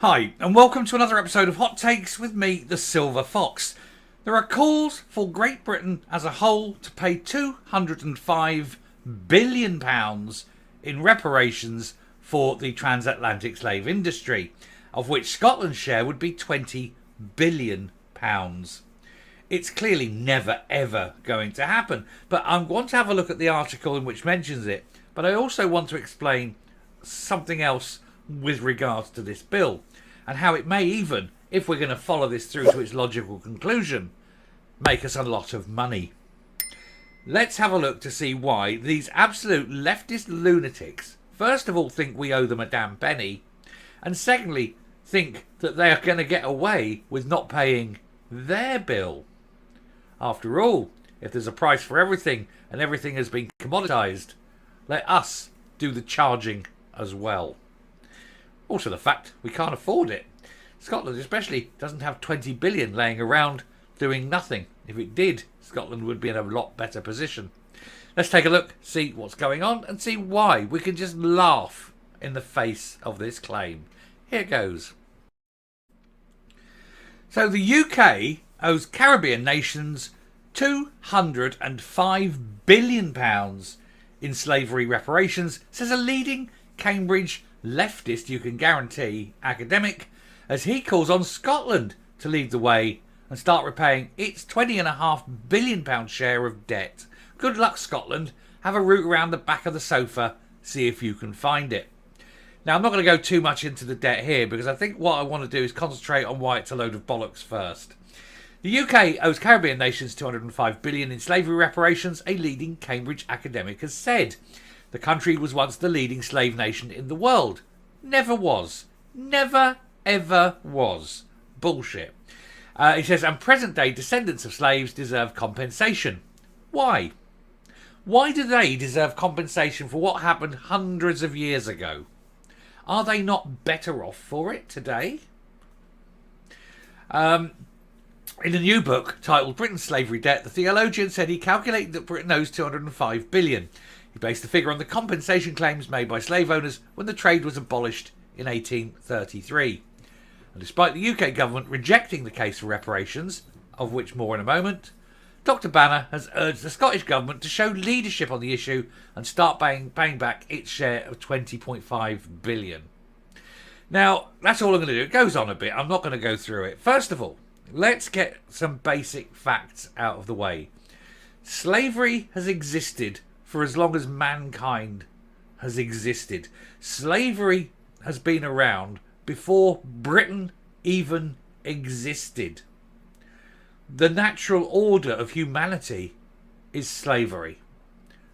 Hi, and welcome to another episode of Hot Takes with me, the Silver Fox. There are calls for Great Britain as a whole to pay £205 billion in reparations for the transatlantic slave industry, of which Scotland's share would be £20 billion. It's clearly never ever going to happen, but I want to have a look at the article in which mentions it, but I also want to explain something else with regards to this bill, and how it may even, if we're going to follow this through to its logical conclusion, make us a lot of money. Let's have a look to see why these absolute leftist lunatics first of all think we owe them a damn penny, and secondly think that they are going to get away with not paying their bill. After all, if there's a price for everything and everything has been commoditised, let us do the charging as well. Also the fact we can't afford it. Scotland especially doesn't have 20 billion laying around doing nothing. If it did, Scotland would be in a lot better position. Let's take a look, see what's going on, and see why we can just laugh in the face of this claim. Here goes. So the UK owes Caribbean nations £205 billion in slavery reparations, says a leading Cambridge leftist, you can guarantee, academic, as he calls on Scotland to lead the way and start repaying its £20.5 billion share of debt. Good luck, Scotland. Have a route around the back of the sofa, see if you can find it. Now, I'm not going to go too much into the debt here because I think what I want to do is concentrate on why it's a load of bollocks first. The UK owes Caribbean nations £205 billion in slavery reparations, a leading Cambridge academic has said. The country was once the leading slave nation in the world. Never was. Never, ever was. Bullshit. He says, and present-day descendants of slaves deserve compensation. Why? Why do they deserve compensation for what happened hundreds of years ago? Are they not better off for it today? In a new book titled Britain's Slavery Debt, the theologian said he calculated that Britain owes £205 billion. He based the figure on the compensation claims made by slave owners when the trade was abolished in 1833. And despite the UK government rejecting the case for reparations, of which more in a moment, Dr. Banner has urged the Scottish government to show leadership on the issue and start paying back its share of £20.5 billion. Now, that's all I'm going to do. It goes on a bit. I'm not going to go through it. First of all, let's get some basic facts out of the way. Slavery has existed for as long as mankind has existed. Slavery has been around before Britain even existed. The natural order of humanity is slavery.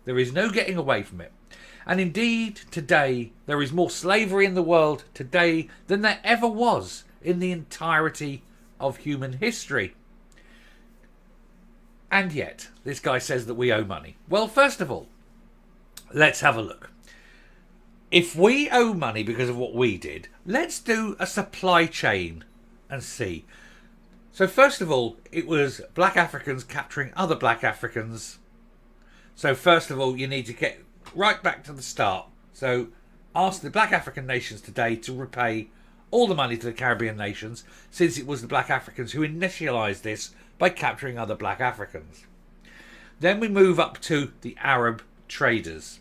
There is no getting away from it. And indeed, today, there is more slavery in the world today than there ever was in the entirety of human history. And yet, this guy says that we owe money. Well, first of all, let's have a look. If we owe money because of what we did, let's do a supply chain and see. So first of all, it was black Africans capturing other black Africans. So first of all, you need to get right back to the start. So ask the black African nations today to repay all the money to the Caribbean nations, since it was the black Africans who initialised this by capturing other black Africans. Then we move up to the Arab traders.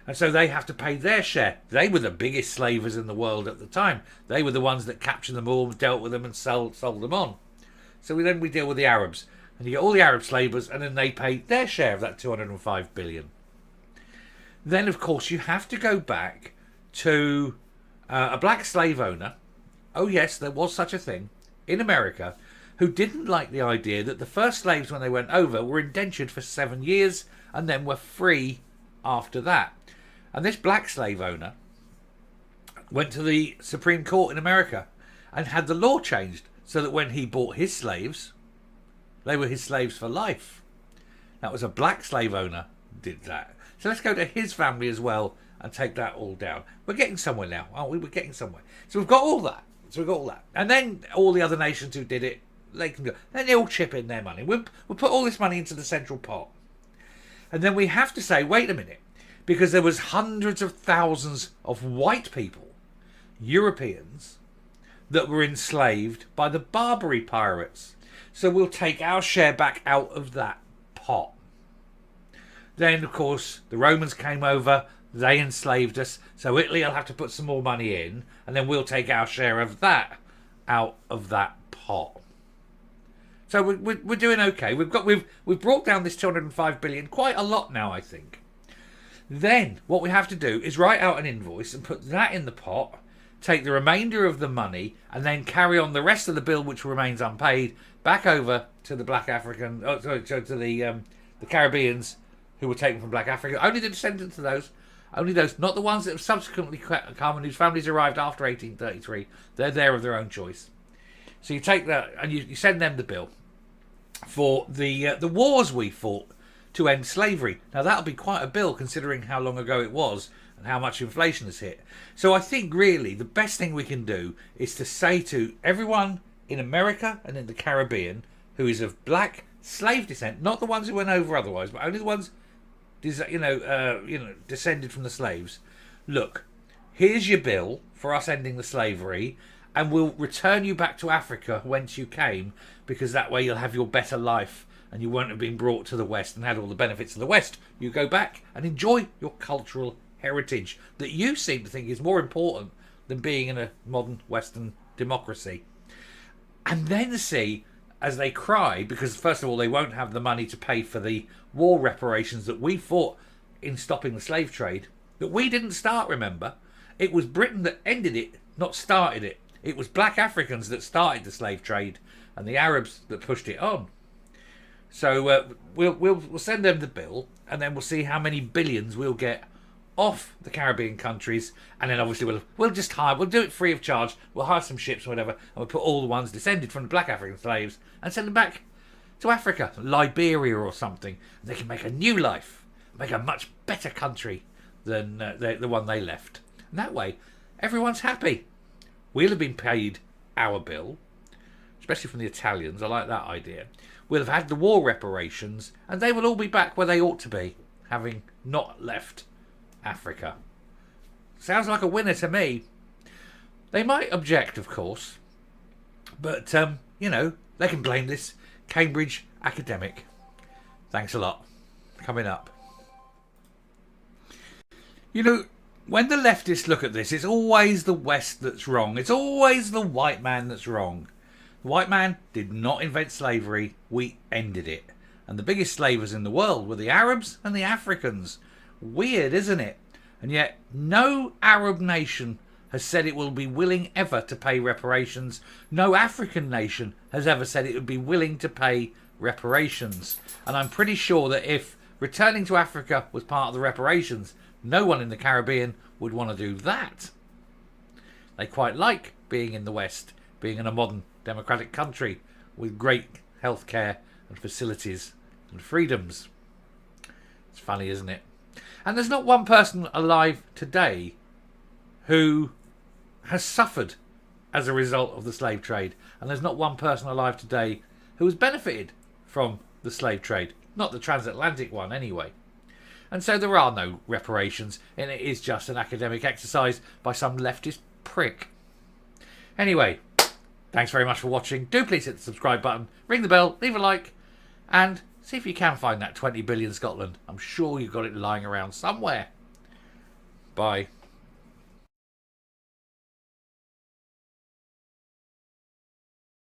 And so they have to pay their share. They were the biggest slavers in the world at the time. They were the ones that captured them all, dealt with them and sold them on. So we deal with the Arabs. And you get all the Arab slavers, and then they pay their share of that £205 billion. Then, of course, you have to go back to a black slave owner. Oh, yes, there was such a thing in America, who didn't like the idea that the first slaves, when they went over, were indentured for 7 years and then were free after that. And this black slave owner went to the Supreme Court in America and had the law changed so that when he bought his slaves, they were his slaves for life. That was a black slave owner did that. So let's go to his family as well and take that all down. We're getting somewhere now, aren't we? We're getting somewhere. So we've got all that. And then all the other nations who did it, they can go. Then they all chip in their money. We'll put all this money into the central pot. And then we have to say, wait a minute, because there was hundreds of thousands of white people, Europeans, that were enslaved by the Barbary pirates. So we'll take our share back out of that pot. Then, of course, the Romans came over, they enslaved us, so Italy will have to put some more money in, and then we'll take our share of that out of that pot. So we're doing okay. We've brought down this 205 billion quite a lot now, I think. Then what we have to do is write out an invoice and put that in the pot, take the remainder of the money, and then carry on the rest of the bill which remains unpaid back over to the black African, to the Caribbeans who were taken from black Africa. Only the descendants of those, only those, not the ones that have subsequently come and whose families arrived after 1833. They're there of their own choice. So you take that and you send them the bill for the wars we fought to end slavery. Now that'll be quite a bill considering how long ago it was and how much inflation has hit. So I think really the best thing we can do is to say to everyone in America and in the Caribbean who is of black slave descent, not the ones who went over otherwise, but only the ones descended from the slaves. Look, here's your bill for us ending the slavery, and we'll return you back to Africa whence you came, because that way you'll have your better life and you won't have been brought to the West and had all the benefits of the West. You go back and enjoy your cultural heritage that you seem to think is more important than being in a modern Western democracy. And then see, as they cry, because first of all they won't have the money to pay for the war reparations that we fought in stopping the slave trade, that we didn't start, remember. It was Britain that ended it, not started it. It was black Africans that started the slave trade and the Arabs that pushed it on. So we'll send them the bill, and then we'll see how many billions we'll get off the Caribbean countries, and then obviously we'll just we'll do it free of charge. We'll hire some ships or whatever, and we'll put all the ones descended from the black African slaves and send them back to Africa, Liberia or something. And they can make a new life, make a much better country than the one they left. And that way, everyone's happy. We'll have been paid our bill, especially from the Italians. I like that idea. We'll have had the war reparations, and they will all be back where they ought to be, having not left Africa. Sounds like a winner to me. They might object, of course, but they can blame this Cambridge academic. Thanks a lot. Coming up. When the leftists look at this, it's always the West that's wrong. It's always the white man that's wrong. The white man did not invent slavery. We ended it. And the biggest slavers in the world were the Arabs and the Africans. Weird, isn't it? And yet no Arab nation has said it will be willing ever to pay reparations. No African nation has ever said it would be willing to pay reparations. And I'm pretty sure that if returning to Africa was part of the reparations, no one in the Caribbean would want to do that. They quite like being in the West, being in a modern democratic country with great healthcare and facilities and freedoms. It's funny, isn't it? And there's not one person alive today who has suffered as a result of the slave trade. And there's not one person alive today who has benefited from the slave trade. Not the transatlantic one, anyway. And so there are no reparations, and it is just an academic exercise by some leftist prick. Anyway, thanks very much for watching. Do please hit the subscribe button, ring the bell, leave a like, and see if you can find that 20 billion Scotland. I'm sure you've got it lying around somewhere. Bye.